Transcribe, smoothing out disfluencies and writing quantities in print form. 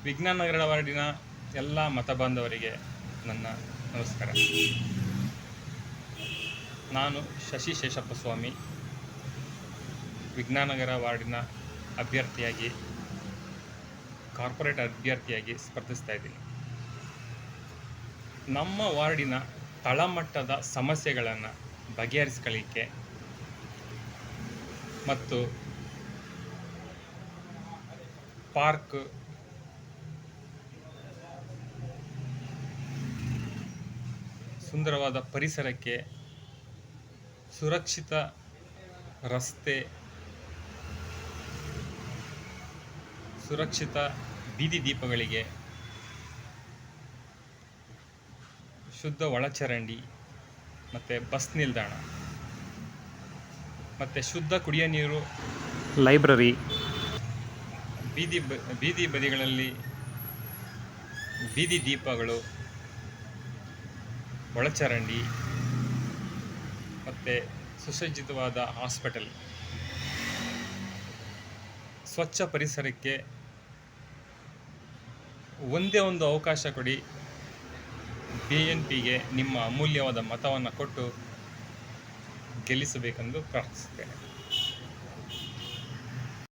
ವಿಜ್ಞಾನ ನಗರ ವಾರ್ಡಿನ ಎಲ್ಲ ಮತಬಾಂಧವರಿಗೆ ನನ್ನ ನಮಸ್ಕಾರ. ನಾನು ಶಶಿ ಶೇಷಪ್ಪ ಸ್ವಾಮಿ, ವಿಜ್ಞಾನ ನಗರ ವಾರ್ಡಿನ ಕಾರ್ಪೊರೇಟ್ ಅಭ್ಯರ್ಥಿಯಾಗಿ ಸ್ಪರ್ಧಿಸ್ತಾ ಇದ್ದೀನಿ. ನಮ್ಮ ವಾರ್ಡಿನ ತಳಮಟ್ಟದ ಸಮಸ್ಯೆಗಳನ್ನು ಬಗೆಹರಿಸ್ಕೊಳ್ಳಿಕ್ಕೆ ಮತ್ತು ಪಾರ್ಕ್, ಸುಂದರವಾದ ಪರಿಸರಕ್ಕೆ, ಸುರಕ್ಷಿತ ರಸ್ತೆ, ಸುರಕ್ಷಿತ ಬೀದಿ ದೀಪಗಳಿಗೆ, ಶುದ್ಧ ಒಳಚರಂಡಿ ಮತ್ತು ಬಸ್ ನಿಲ್ದಾಣ ಮತ್ತು ಶುದ್ಧ ಕುಡಿಯೋ ನೀರು, ಲೈಬ್ರರಿ, ಬೀದಿ ಬದಿಗಳಲ್ಲಿ ಬೀದಿ ದೀಪಗಳು, ಒಳಚರಂಡಿ ಮತ್ತು ಸುಸಜ್ಜಿತವಾದ ಹಾಸ್ಪಿಟಲ್, ಸ್ವಚ್ಛ ಪರಿಸರಕ್ಕೆ ಒಂದೇ ಒಂದು ಅವಕಾಶ ಕೊಡಿ. BNPಗೆ ನಿಮ್ಮ ಅಮೂಲ್ಯವಾದ ಮತವನ್ನು ಕೊಟ್ಟು ಗೆಲ್ಲಿಸಬೇಕೆಂದು ಪ್ರಾರ್ಥಿಸುತ್ತೇನೆ.